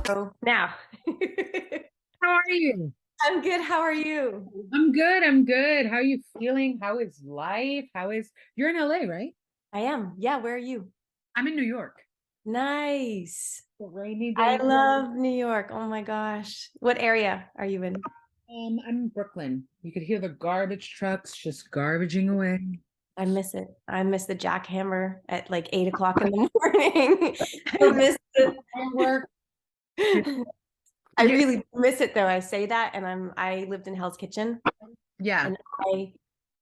So now How are you? I'm good. How are you? I'm good. I'm good. How are you feeling? How is life? You're in LA, right? I am. Yeah, where are you? I'm in New York. Nice. A rainy I day. love New York. Oh my gosh. What area are you in? I'm in Brooklyn. You could hear the garbage trucks just garbaging away. I miss it. I miss the jackhammer at like 8 o'clock in the morning. I So miss firework. it. I Yeah. really miss it though. I say that and I lived in Hell's Kitchen Yeah. and I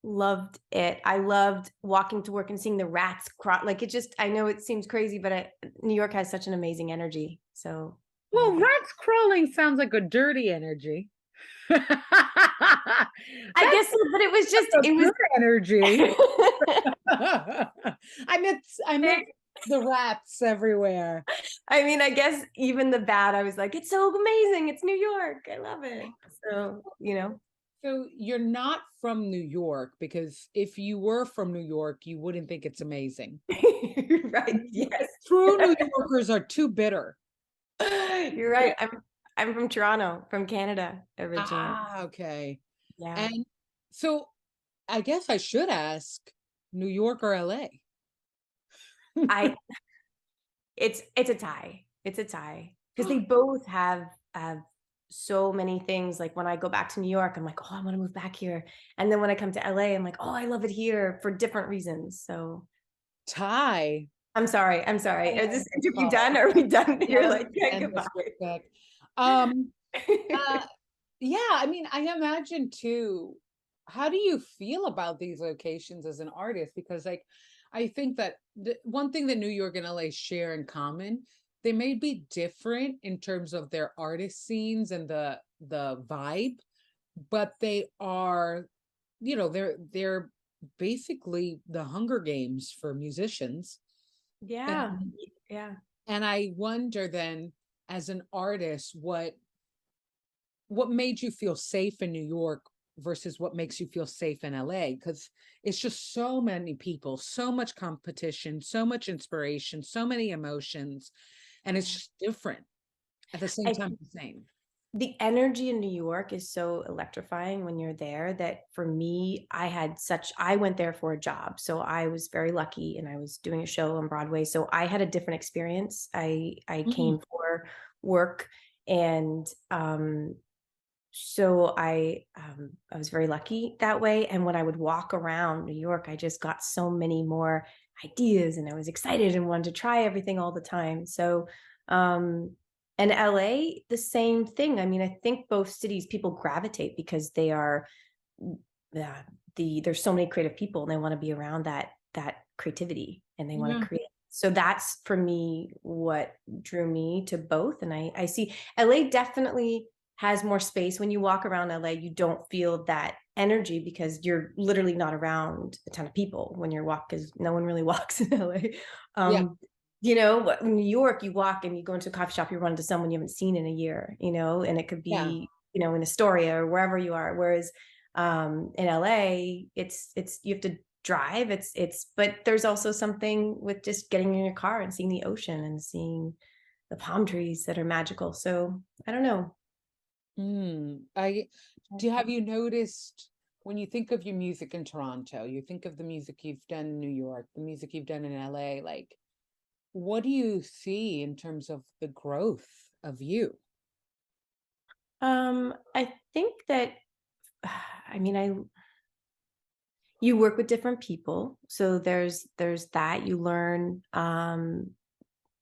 loved it. I loved walking to work and seeing the rats crawl. Like it just, I know it seems crazy, but New York has such an amazing energy. So I Well, love it. rats crawling sounds like a dirty energy. That's I guess so, but a it was good energy. I meant the rats everywhere. I mean, I guess even the bad, I was like, it's so amazing. It's New York. I love it. So, So you're not from New York because if you were from New York, you wouldn't think it's amazing. right. Yes. True New Yorkers are too bitter. You're right. I'm from Toronto, from Canada originally. Okay. Yeah. And so I guess I should ask New York or LA. I it's a tie. It's a tie. Because they both have so many things. Like when I go back to New York, I'm like, oh, I want to move back here. And then when I come to LA, I'm like, oh, I love it here for different reasons. So Tie. I'm sorry. I'm sorry. Is this interview Oh, done? Are we done? yeah, You're let's like, yeah, end goodbye. this real quick. Um, uh, yeah, I mean, I imagine too, how do you feel about these locations as an artist? Because like I think that the one thing that New York and LA share in common, they may be different in terms of their artist scenes and the vibe, but they are, they're basically the Hunger Games for musicians. Yeah. And Yeah. and I wonder then, as an artist, what made you feel safe in New York versus what makes you feel safe in LA? Because it's just so many people, so much competition, so much inspiration, so many emotions, and it's Yeah. just different. At the same I time, the same. The energy in New York is so electrifying when you're there that for me, I went there for a job. So I was very lucky and I was doing a show on Broadway. So I had a different experience. I Mm, came for work and so I was very lucky that way. And when I would walk around New York, I just got so many more ideas and I was excited and wanted to try everything all the time. So and LA, the same thing. I mean, I think both cities people gravitate because they are yeah, there's so many creative people and they want to be around that creativity and they want yeah. to create. So that's for me what drew me to both. And I see LA definitely has more space. When you walk around LA, you don't feel that energy because you're literally not around a ton of people when you're walk because no one really walks in LA. Yeah. But in New York, you walk and you go into a coffee shop, you run into someone you haven't seen in a year, and it could Yeah. be, in Astoria or wherever you are. Whereas in LA, it's you have to drive. But there's also something with just getting in your car and seeing the ocean and seeing the palm trees that are magical. So I don't know. I do have you noticed when you think of your music in Toronto, you think of the music you've done in New York, the music you've done in LA, like what do you see in terms of the growth of you? I think that I mean I you work with different people, so there's that you learn.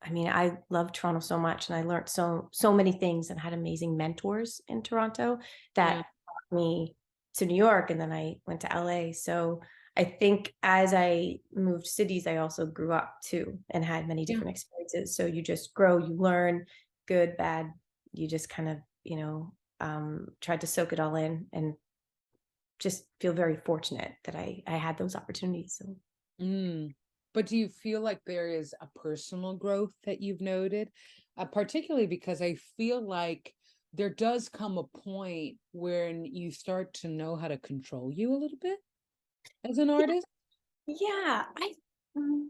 I mean, I love Toronto so much, and I learned so many things, and had amazing mentors in Toronto Yeah. that brought me to New York, and then I went to LA. So I think as I moved cities, I also grew up too, and had many Yeah. different experiences. So you just grow, you learn, good, bad. You just kind of, tried to soak it all in, and just feel very fortunate that I had those opportunities. So Mm. But do you feel like there is a personal growth that you've noted? Particularly because I feel like there does come a point when you start to know how to control you a little bit as an artist. yeah, mm,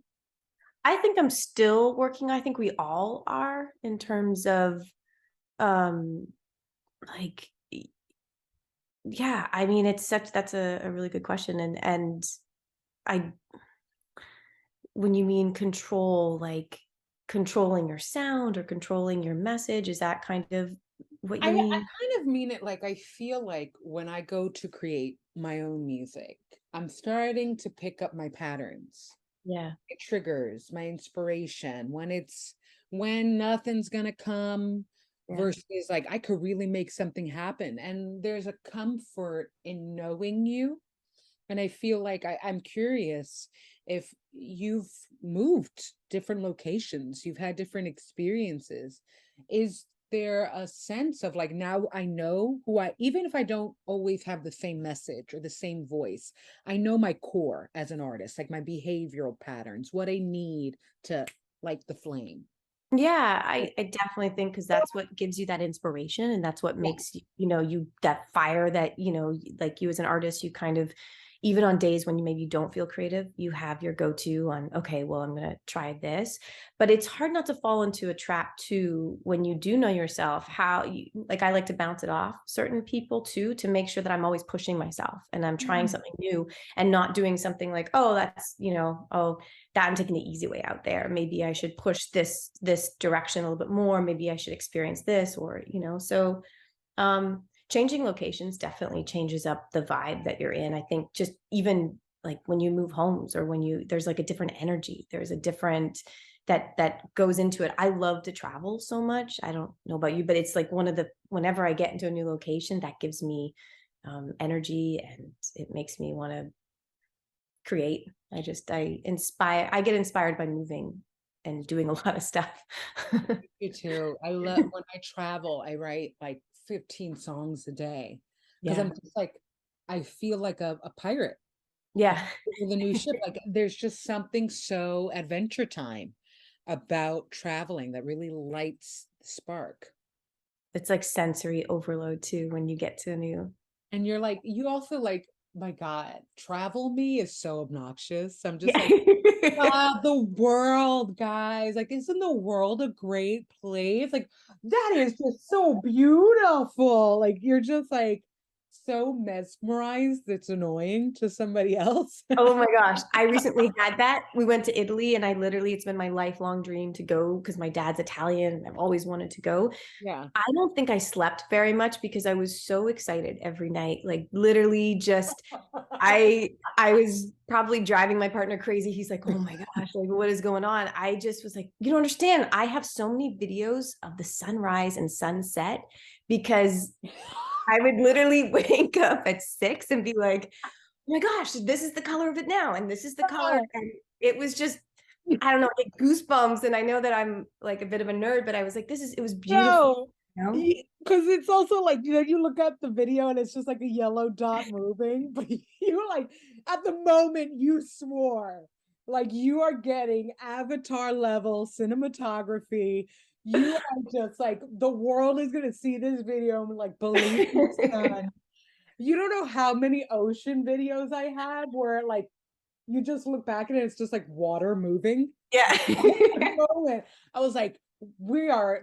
I think I'm still working. I think we all are in terms of. um, like, yeah, I mean, it's such that's a really good question, and I when you mean control, like controlling your sound or controlling your message, is that kind of what you I mean? kind of mean it like I feel like when I go to create my own music, I'm starting to pick up my patterns, Yeah, my triggers, my inspiration, when nothing's gonna come yeah. versus like I could really make something happen. And there's a comfort in knowing you. And I feel like I'm curious if you've moved different locations, you've had different experiences. Is there a sense of like now I know who I, even if I don't always have the same message or the same voice, I know my core as an artist, like my behavioral patterns, what I need to light the flame. Yeah, I definitely think because that's what gives you that inspiration, and that's what Yeah. makes you that fire that, like you as an artist, you kind of even on days when you maybe don't feel creative, you have your go-to on, okay, well, I'm gonna try this. But it's hard not to fall into a trap too when you do know yourself, how you like I like to bounce it off certain people too to make sure that I'm always pushing myself and I'm trying Mhm. something new and not doing something like, oh, that's, oh, that I'm taking the easy way out there. Maybe I should push this direction a little bit more. Maybe I should experience this, or so changing locations definitely changes up the vibe that you're in. I think just even like when you move homes or when you there's like a different energy. There's a different that goes into it. I love to travel so much. I don't know about you, but it's like one of the whenever I get into a new location, that gives me energy and it makes me want to create. I get inspired by moving and doing a lot of stuff. You too. I love when I travel, I write like 15 songs a day because I'm Yeah. just like, I feel like a pirate Yeah. with a new ship. Like there's just something so adventure time about traveling that really lights the spark. It's like sensory overload too when you get to a new. And you're like, you also like, my God, travel me is so obnoxious. I'm just Yeah. like, ah, the world, guys. Like, isn't the world a great place? Like, that is just so beautiful. Like, you're just like so mesmerized. It's annoying to somebody else. Oh my gosh. I recently had that. We went to Italy and it's been my lifelong dream to go because my dad's Italian and I've always wanted to go. Yeah. I don't think I slept very much because I was so excited every night. Like literally just I was probably driving my partner crazy. He's like, "Oh my gosh, like what is going on?" I just was like, "You don't understand. I have so many videos of the sunrise and sunset because I would literally wake up at 6 and be like, "Oh my gosh, this is the color of it now and this is the color." And it was just I don't know, like goosebumps and I know that I'm like a bit of a nerd, but I was like, it was beautiful, No, you know? because it's also like, you look at the video and it's just like a yellow dot moving, but you like at the moment you swore like you are getting avatar level cinematography. You are just like the world is gonna see this video and like believe in the sun. You don't know how many ocean videos I had where like you just look back and it's just like water moving. Yeah. Moment, I was like,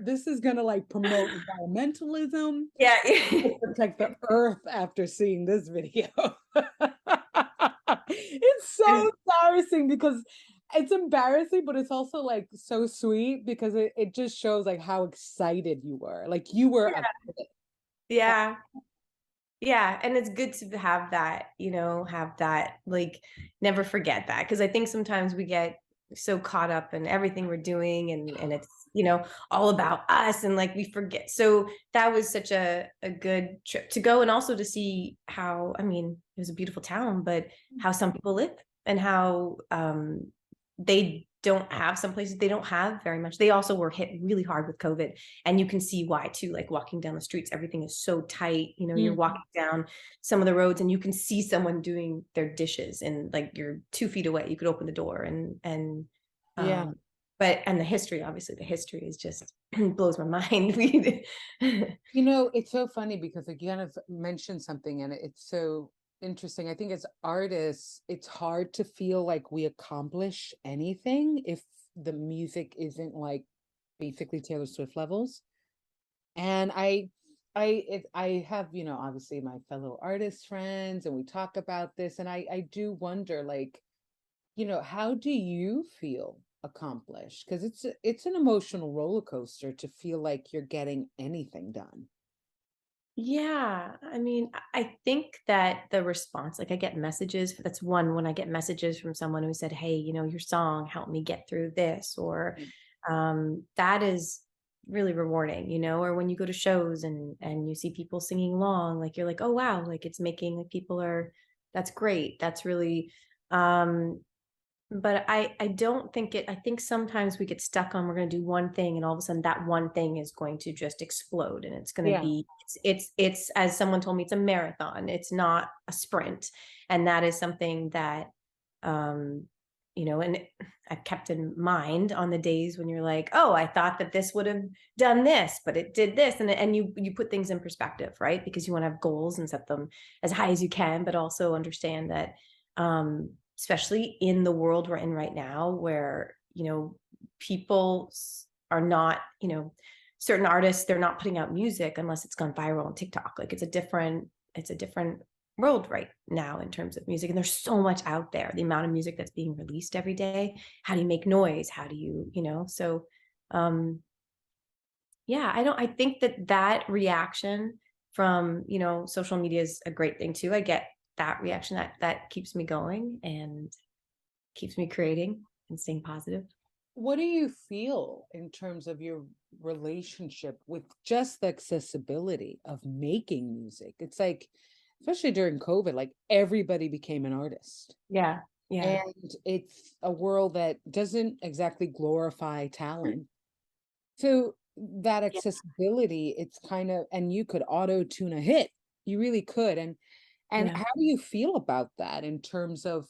this is gonna like promote environmentalism, Yeah. protect the earth after seeing this video. It's so embarrassing because it's embarrassing, but it's also like so sweet because it just shows like how excited you were. Like you were a Yeah. Yeah, and it's good to have that, have that, like, never forget that because I think sometimes we get so caught up in everything we're doing and it's, all about us and, like, we forget. So, that was such a good trip to go and also to see how I mean, it was a beautiful town, but how some people live and how, they don't have some places they don't have very much. They also were hit really hard with COVID and you can see why too, like walking down the streets, everything is so tight, you're Mhm. walking down some of the roads and you can see someone doing their dishes and like you're 2 feet away, you could open the door and Yeah. um but and the history, obviously the history is just blows my mind. We It's so funny because like you kind of mentioned something and it's so interesting. I think as artists, it's hard to feel like we accomplish anything if the music isn't like basically Taylor Swift levels. And I have, obviously my fellow artist friends, and we talk about this, and I do wonder, like, how do you feel accomplished? Because it's an emotional roller coaster to feel like you're getting anything done. Yeah, I mean, I think that the response, like I get messages, that's one when I get messages from someone who said, "Hey, your song helped me get through this," or Mm. that is really rewarding, or when you go to shows and you see people singing along, like you're like, "Oh wow, like it's making like people are that's great. That's really but I don't think I think sometimes we get stuck on we're gonna do one thing and all of a sudden that one thing is going to just explode and it's gonna Yeah. be it's as someone told me, it's a marathon, it's not a sprint. And that is something that um, and I've kept in mind on the days when you're like, oh, I thought that this would have done this, but it did this. And you put things in perspective, right? Because you want to have goals and set them as high as you can, but also understand that especially in the world we're in right now where people are not certain artists, they're not putting out music unless it's gone viral on TikTok. Like it's a different world right now in terms of music, and there's so much out there, the amount of music that's being released every day. How do you make noise? How do so um yeah, I think that reaction from social media is a great thing too. I get that reaction, that keeps me going and keeps me creating and staying positive. What do you feel in terms of your relationship with just the accessibility of making music? It's like, especially during COVID, like everybody became an artist. Yeah, yeah, And it's a world that doesn't exactly glorify talent. So that yeah, accessibility, it's kind of, and you could auto tune a hit. You really could. And yeah. how do you feel about that in terms of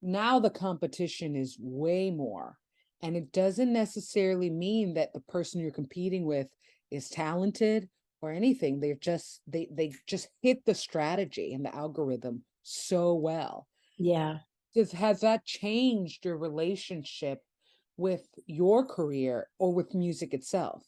now the competition is way more, and it doesn't necessarily mean that the person you're competing with is talented or anything. They just hit the strategy and the algorithm so well. Yeah. Has that changed your relationship with your career or with music itself?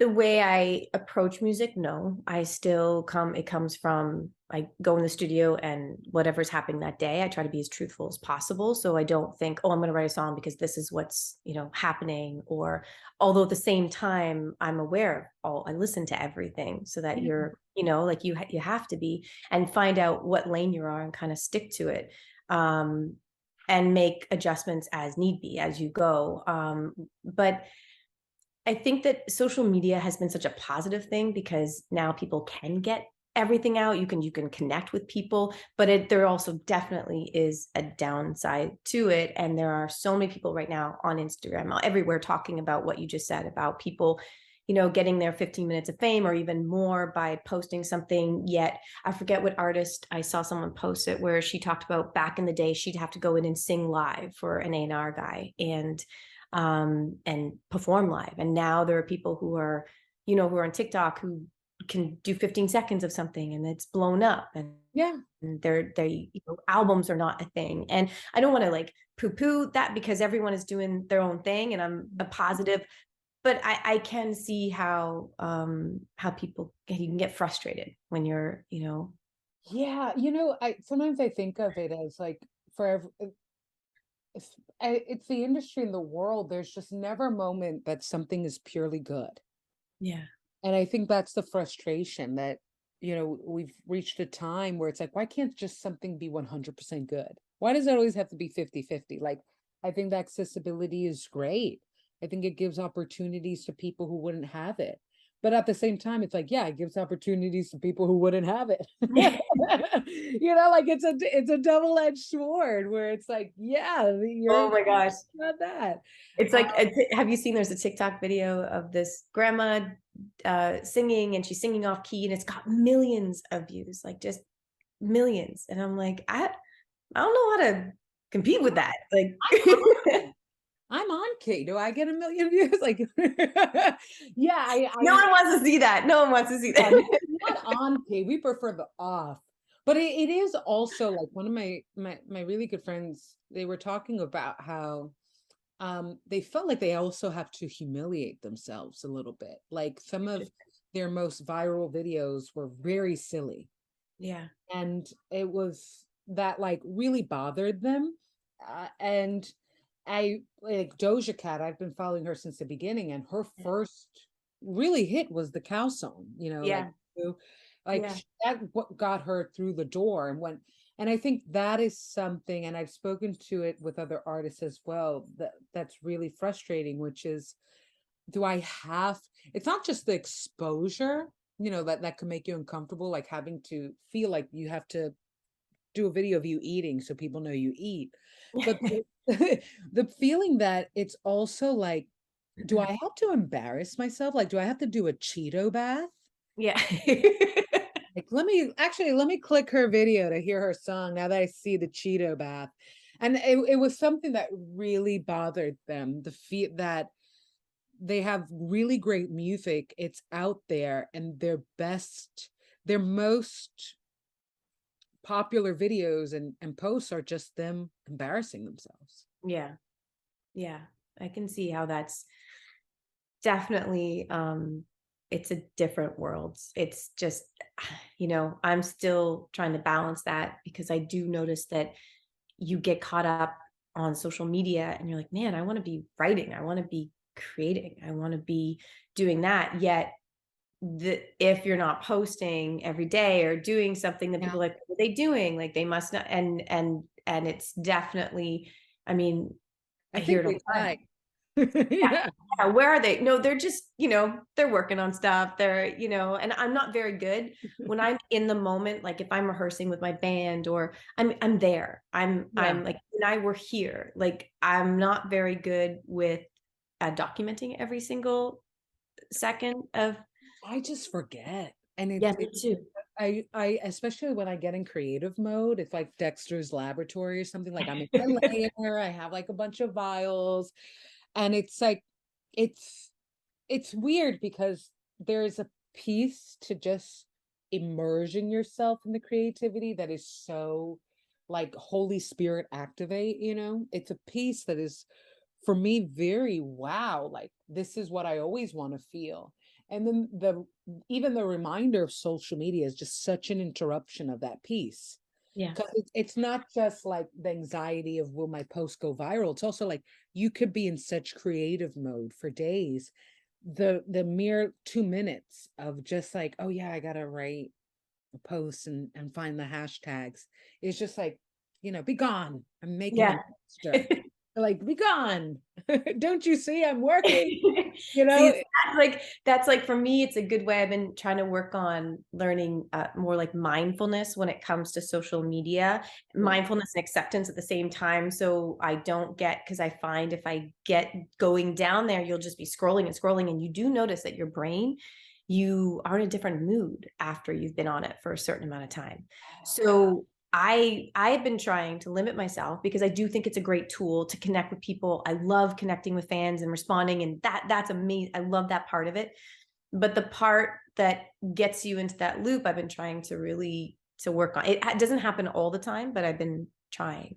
The way I approach music, no. I still it comes from I go in the studio and whatever's happening that day, I try to be as truthful as possible. So I don't think, oh, I'm going to write a song because this is what's, happening. Or although at the same time, I'm aware of I listen to everything so that Yeah. you're, like you have to be and find out what lane you are and kind of stick to it. Um, and make adjustments as need be as you go. But I think that social media has been such a positive thing because now people can get everything out. You can connect with people, but there also definitely is a downside to it. And there are so many people right now on Instagram, everywhere, talking about what you just said about people, getting their 15 minutes of fame or even more by posting something. Yet I forget what artist I saw someone post it where she talked about back in the day she'd have to go in and sing live for an A&R guy and perform live. And now there are people who are on TikTok who can do 15 seconds of something and it's blown up Yeah. and albums are not a thing. And I don't want to like poo-poo that because everyone is doing their own thing and I'm a positive, but I can see how people you can get frustrated when you're. Yeah, I sometimes I think of it as like for it's the industry in the world. There's just never a moment that something is purely good. Yeah. And I think that's the frustration that, we've reached a time where it's like, why can't just something be 100% good? Why does it always have to be 50-50? Like, I think the accessibility is great. I think it gives opportunities to people who wouldn't have it. But at the same time, it's like, yeah, it gives opportunities to people who wouldn't have it. Like it's a double-edged sword where it's like, yeah, you're Oh my gosh. not that. It's like, have you seen there's a TikTok video of this grandma singing and she's singing off key and it's got millions of views, like just millions. And I'm like, I don't know how to compete with that. Like, I'm on key. Do I get a million views? Like, yeah, no one wants to see that. No one wants to see yeah, that. not on key. We prefer the off. But it is also like one of my really good friends, they were talking about how they felt like they also have to humiliate themselves a little bit. Like some of their most viral videos were very silly. Yeah. And it was that like really bothered them. And I like Doja Cat, I've been following her since the beginning, and her first really hit was the cow song, Yeah. like Yeah. that what got her through the door and went. And I think that is something, and I've spoken to it with other artists as well, that's really frustrating, which is, do I have, it's not just the exposure, that could make you uncomfortable, like having to feel like you have to do a video of you eating so people know you eat. But the feeling that it's also like, do I have to embarrass myself? Like, do I have to do a Cheeto bath? Yeah. Like, let me click her video to hear her song now that I see the Cheeto bath. And it was something that really bothered them. The feel that they have really great music, it's out there, and their most popular videos and posts are just them embarrassing themselves. Yeah. Yeah. I can see how that's definitely, it's a different world. It's just, I'm still trying to balance that because I do notice that you get caught up on social media and you're like, man, I want to be writing, I want to be creating, I want to be doing that. Yet if you're not posting every day or doing something, that Yeah, people are like, what are they doing? Like they must not. And it's definitely, I mean, I I hear think it all they the time. lie. Yeah. Yeah, Yeah, where are they? No, they're just, they're working on stuff. And I'm not very good when I'm in the moment, like if I'm rehearsing with my band or I'm there. yeah. I'm like, and I were here. Like I'm not very good with documenting every single second of. I just forget. And Yeah, me too. I especially when I get in creative mode, it's like Dexter's Laboratory or something. Like I'm in the layer, I have like a bunch of vials, and it's like it's it's weird because there's a piece to just immersion yourself in the creativity that is so like Holy Spirit activate, it's a piece that is for me very wow, like this is what I always want to feel. And then even the reminder of social media is just such an interruption of that piece, Yeah. because it's not just like the anxiety of will my post go viral, it's also like you could be in such creative mode for days. The mere 2 minutes of just like, oh yeah, I gotta write a post and find the hashtags is just like, be gone, I'm making a Yeah. monster. Like, be gone. Don't you see I'm working, See, that's like for me, it's a good way. I've been trying to work on learning more like mindfulness when it comes to social media, Yeah. mindfulness and acceptance at the same time. So I don't get, because I find if I get going down there, you'll just be scrolling and scrolling. And you do notice that your brain, you are in a different mood after you've been on it for a certain amount of time. So I've been trying to limit myself because I do think it's a great tool to connect with people. I love connecting with fans and responding, and that's amazing. I love that part of it. But the part that gets you into that loop, I've been trying to really to work on. It doesn't happen all the time, but I've been trying.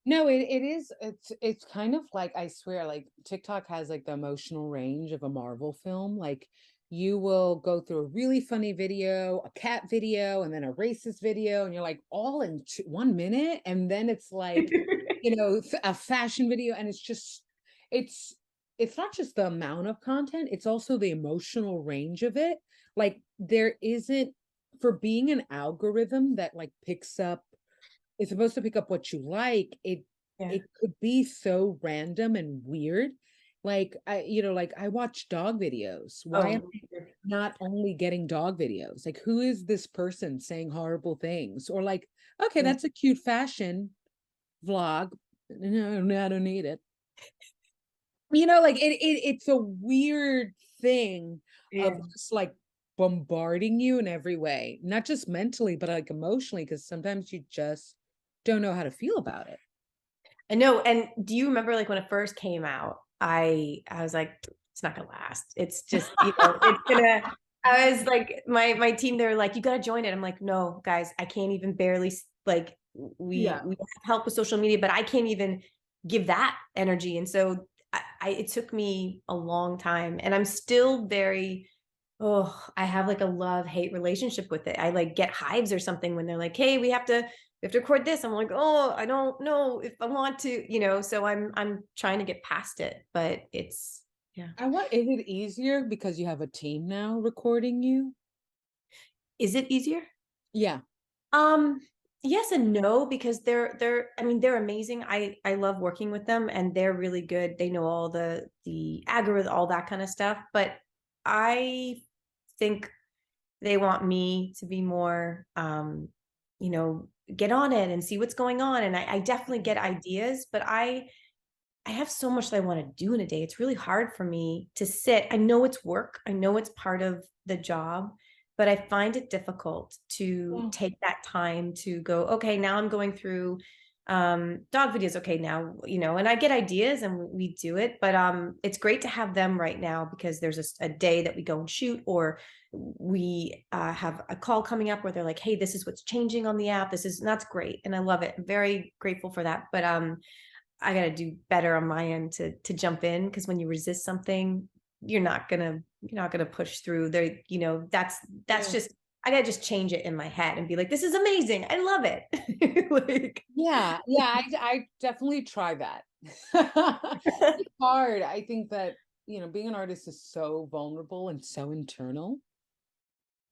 No, it is. It's kind of like, I swear, like TikTok has like the emotional range of a Marvel film. Like you will go through a really funny video, a cat video, and then a racist video, and you're like all in 1 minute, and then it's like, a fashion video, and it's it's not just the amount of content; it's also the emotional range of it. Like there isn't, for being an algorithm that like picks up, it's supposed to pick up what you like, Yeah. it could be so random and weird. Like like I watch dog videos. Why am Oh, I not only getting dog videos? Like, who is this person saying horrible things? Or like, okay, yeah. that's a cute fashion vlog. No, no, I don't need it. Like it's a weird thing of Yeah. just like bombarding you in every way, not just mentally, but like emotionally, because sometimes you just don't know how to feel about it. I know. And do you remember like when it first came out? I was like, it's not gonna last. It's just, it's gonna. I was like, my team, they were like, you gotta join it. I'm like, no, guys, I can't even barely like Yeah. we have help with social media, but I can't even give that energy. And so it took me a long time, and I'm still very, oh, I have like a love hate relationship with it. I like get hives or something when they're like, hey, we have to record this. I'm like, oh, I don't know if I want to, so I'm trying to get past it, but it's, yeah. I want is it easier because you have a team now recording you? Is it easier? Yeah. Um, yes and no, because they're I mean, they're amazing. I love working with them, and they're really good. They know all the algorithm, all that kind of stuff. But I think they want me to be more, get on it and see what's going on. And I definitely get ideas, but I have so much that I want to do in a day. It's really hard for me to sit. I know it's work. I know it's part of the job, but I find it difficult to Yeah. take that time to go, okay, now I'm going through dog videos. Okay, now, and I get ideas and we do it, but it's great to have them right now because there's a day that we go and shoot, or we have a call coming up where they're like, hey, this is what's changing on the app. And that's great. And I love it. I'm very grateful for that. But I got to do better on my end to jump in, because when you resist something, you're not gonna push through there. That's Yeah. just, I gotta just change it in my head and be like, this is amazing. I love it. Like, Yeah, yeah, I definitely try that. It's hard. I think that, being an artist is so vulnerable and so internal.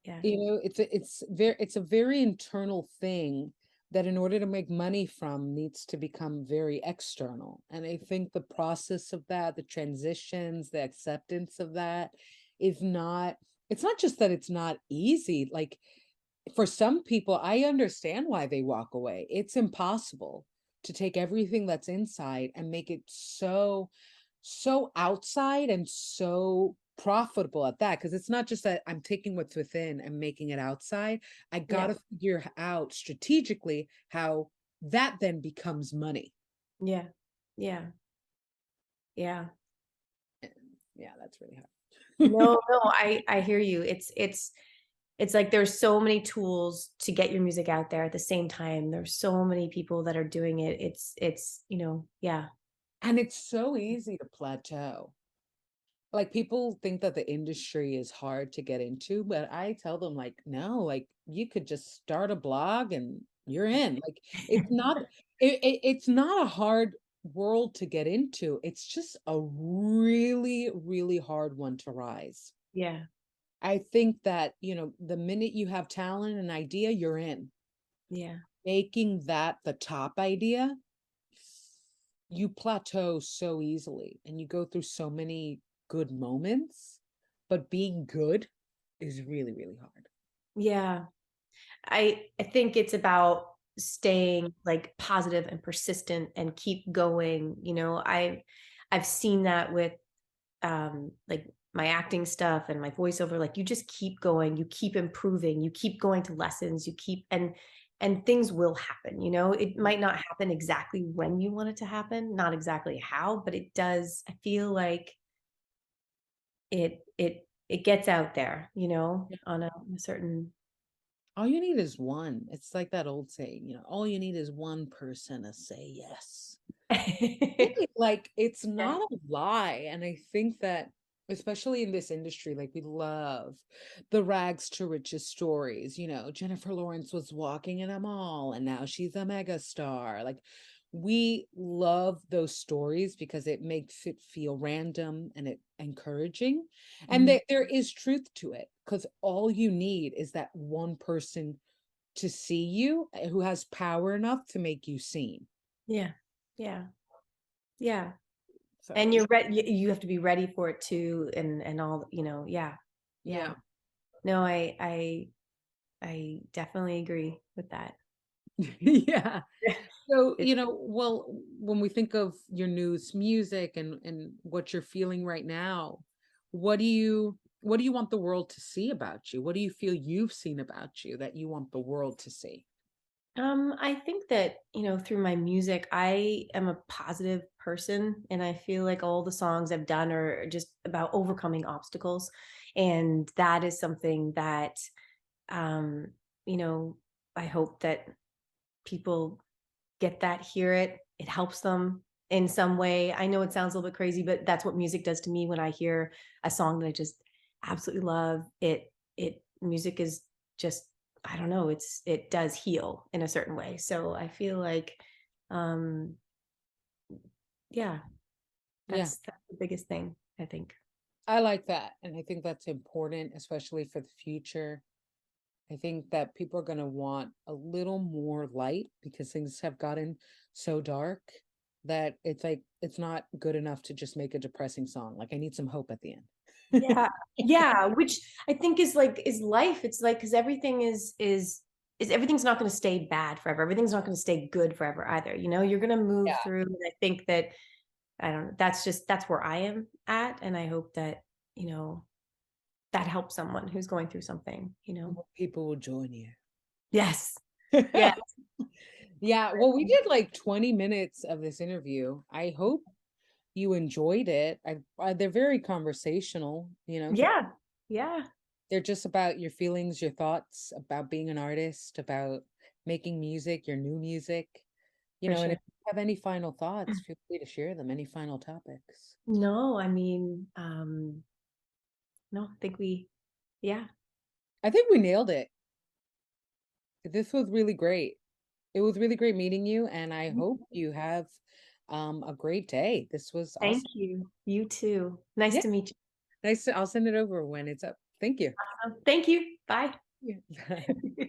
yeah, It's a very internal thing that in order to make money from needs to become very external. And I think the process of that, the transitions, the acceptance of that is not it's not just that it's not easy. Like for some people, I understand why they walk away. It's impossible to take everything that's inside and make it so outside and so profitable at that. Because it's not just that I'm taking what's within and making it outside. I yeah, gotta figure out strategically how that then becomes money. yeah, yeah, yeah. And yeah, that's really hard. No, no, I hear you. It's like there's so many tools to get your music out there at the same time. There's so many people that are doing it. Yeah. And it's so easy to plateau. Like, people think that the industry is hard to get into, but I tell them, like, "No, like, you could just start a blog and you're in." Like, it's not a hard world to get into, it's just a really, really hard one to rise. Yeah. I think that, the minute you have talent and idea, you're in. Yeah. Making that the top idea, you plateau so easily and you go through so many good moments, but being good is really, really hard. Yeah. I think it's about staying like positive and persistent and keep going. I've seen that with like my acting stuff and my voiceover. Like, you just keep going, you keep improving, you keep going to lessons, you keep and things will happen. It might not happen exactly when you want it to happen, not exactly how, but it does. I feel like it gets out there, Yeah. on a certain. All you need is one. It's like that old saying, all you need is one person to say yes. Really, like, it's Yeah. not a lie, and I think that, especially in this industry, like, we love the rags to riches stories, Jennifer Lawrence was walking in a mall, and now she's a mega star, like, we love those stories because it makes it feel random and it encouraging, and Mhm. there is truth to it, because all you need is that one person to see you, who has power enough to make you seen, Yeah. Yeah. Yeah. so And you're ready. You have to be ready for it too, and all. Yeah, yeah. yeah. No, I definitely agree with that. Yeah. So, It's well, when we think of your news music and what you're feeling right now, what do you want the world to see about you? What do you feel you've seen about you that you want the world to see? I think that, through my music, I am a positive person, and I feel like all the songs I've done are just about overcoming obstacles. And that is something that, um, you know, I hope that people get that, hear it. It helps them. in some way. I know it sounds a little bit crazy, but that's what music does to me when I hear a song that I just absolutely love. It music is just, I don't know, it does heal in a certain way. So I feel like um yeah, Yeah, that's the biggest thing, I think. I like that, and I think that's important, especially for the future. I think that people are gonna want a little more light because things have gotten so dark that it's like it's not good enough to just make a depressing song. Like I need some hope at the end. Yeah. Yeah, which I think is like is life. It's like because everything is everything's not going to stay bad forever. Everything's not going to stay good forever either. You know, you're going to move Yeah, through. And I think that I don't know. That's where I am at, and I hope that you know that helps someone who's going through something. You know. more people will join you. Yes. Yeah. Yeah, well, we did like 20 minutes of this interview. I hope you enjoyed it. They're very conversational, you know. Yeah. Yeah. They're just about your feelings, your thoughts about being an artist, about making music, your new music, For and sure. if you have any final thoughts, feel free to share them. Any final topics? No, I mean, no, I think yeah. I think we nailed it. This was really great. It was really great meeting you, and I hope you have a great day. This was Thank awesome. you. You too. Nice Yeah, to meet nice. I'll send it over when it's up. Thank you. you. Thank you. Bye. Yeah.